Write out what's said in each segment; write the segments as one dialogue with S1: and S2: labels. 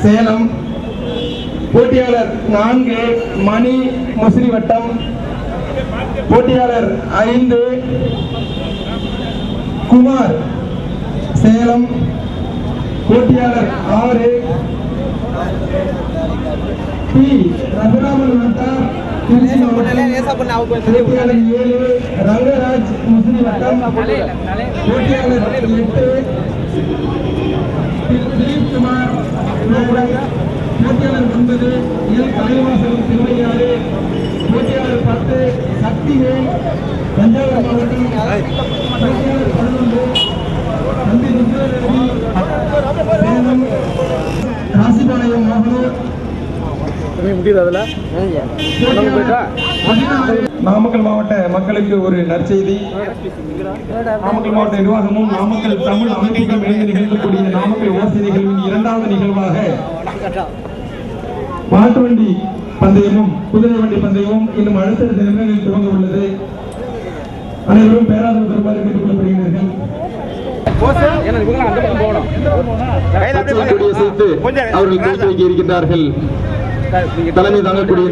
S1: சேலம். போட்டியாளர் 4 மணி முசிறி வட்டம். போட்டியாளர் 5 குமார் சேலம். போட்டியாளர் 6 பி ரகுராமன் வட்டம் திருச்சி மாவட்டம். போட்டியாளர் 7 ரங்கராஜ் முசிறி வட்டம். போட்டியாளர் 8 திலீப் குமார். போட்டியாளர் 9 எல் கலைவாசகம் திருவையாறு. போட்டியாளர் 10 சக்திவேல் தஞ்சாவூர் மாவட்டம். போட்டியாளர் 11 தம்பி ருத்ரரவி சேலம். ராசிபாளையம் மோகனூர். நாமக்கல் மாவட்ட மக்களுக்கு ஒரு நற்செய்தி. நாமக்கல் மாவட்ட நிர்வாகமும் நாமக்கல் தமிழ் அமைப்புகளும் இணைந்து நிகழ்த்தக்கூடிய நாமக்கல் ஓசை நிகழ்வின் 2வது நிகழ்வாக மாட்டு வண்டி பந்தயமும் குதிரை வண்டி பந்தயமும் இன்னும் அடுத்தடுத்த நிமிடங்களில் துவங்க உள்ளது. அனைவரும் பேராதரவு தருமாறு கேட்டுக் கொள்ளப்படுகிறார்கள். அவர்கள் தோற்றுவிக்க இருக்கின்றார்கள். தலைமை தாங்கக்கூடிய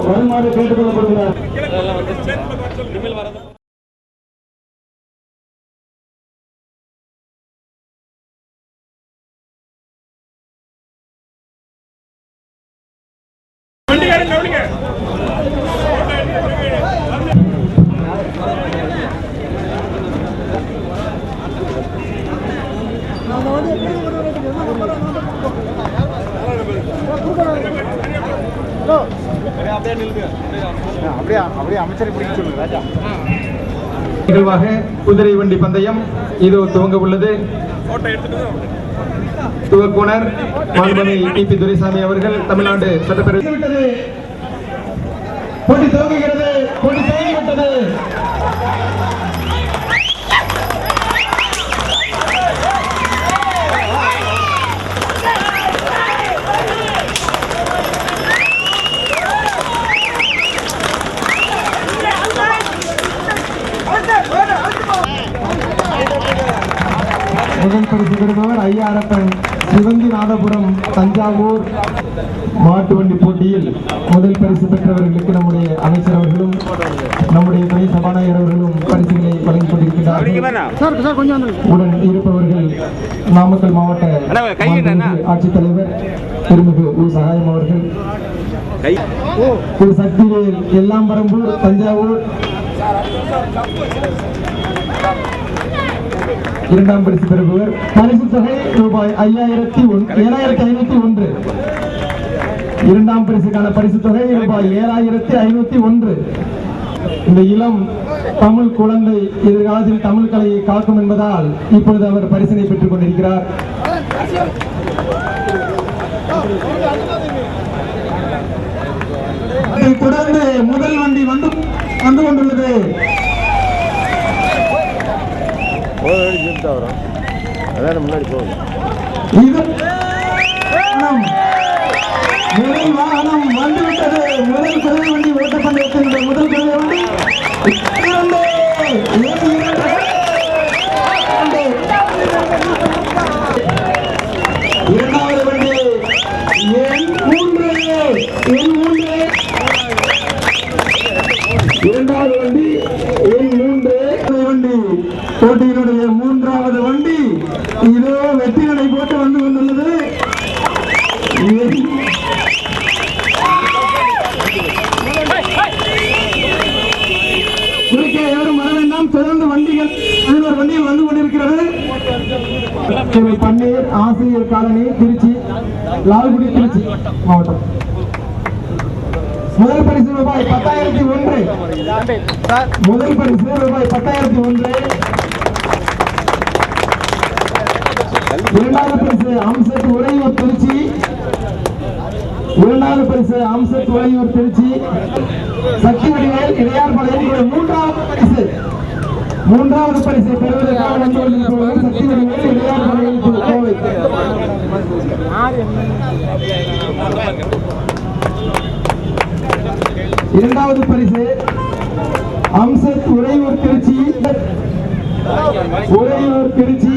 S1: வருமாறு கேட்டுக் கொள்ளப்படுகிறார். நிகழ்வாக குதிரை வண்டி பந்தயம் இது துவங்க உள்ளது. துவக்குனர் மாண்புமிகு டிபி துரைசாமி அவர்கள் தமிழ்நாடு சட்டப்பேரவை போட்டி துவங்குகிறது. போட்டி துவங்கிவிட்டது. முதல் பரிசு பெறுபவர் ஐயாரப்பன் சிவந்திநாதபுரம் தஞ்சாவூர். மாட்டு வண்டி போட்டியில் முதல் பரிசு பெற்றவர்களுக்கு நம்முடைய அமைச்சர் அவர்களும் நம்முடைய துணை சபாநாயகர் அவர்களும் பரிசுகளை வழங்கிக் கொண்டிருக்கிறார்கள். உடன் இருப்பவர்கள் நாமக்கல் மாவட்ட ஆட்சித்தலைவர் திருமிகு உ சகாயம் அவர்கள், திரு சக்திவேல் எல்லாம்பரம்பூர் தஞ்சாவூர். இரண்டாம் பரிசு பெறுபவர் பரிசு தொகை ரூபாய் 7501. இரண்டாம் பரிசுக்கான பரிசு தொகை ரூபாய் 7501. இந்த இளம் தமிழ் குழந்தை எதிர்காலத்தில் தமிழ் கலையை காக்கும் என்பதால் இப்பொழுது அவர் பரிசினை பெற்றுக் கொண்டிருக்கிறார். தொடர்ந்து முதல் வண்டி வந்து கொண்டுள்ளது.
S2: முன்னாடி போகும்.
S1: முதல் வாகனம் வந்துவிட்டது. முதல் குதிரை வண்டி ஓட்டப்பந்தயத்தின் முதல் குதிரை வண்டி இரண்டாவது வண்டி இரண்டாவது வண்டி வண்டி போட்டியினுடைய மூன்றாவது வண்டி இதோ வெற்றி நடை போட்டு வந்து கொண்டுள்ளது. குறுக்கே யாரும் வர வேண்டாம். தொடர்ந்து வண்டிகள் 11 வண்டிகள் வந்து கொண்டிருக்கிறது. பன்னீர் ஆசிரியர் காலனி திருச்சி, லால்குடி திருச்சி மாவட்டம். முதல் பரிசு ரூபாய் 10,001. முதல் பரிசு ரூபாய் 10,001. இரண்டாவது பரிசு அம்சத் உறையூர் திருச்சி. இரண்டாவது பரிசு அம்சத் உறையூர் திருச்சி. சக்தி வடிவேல் இடையார்பாளையம். மூன்றாவது பரிசு பெறுவதற்காக வந்து கொண்டிருப்பவர் சக்தி வடிவேல் இடையார்பாளையம் கோவை. இரண்டாவது பரிசு அம்சத் உறையூர் திருச்சி. உறையூர் திருச்சி.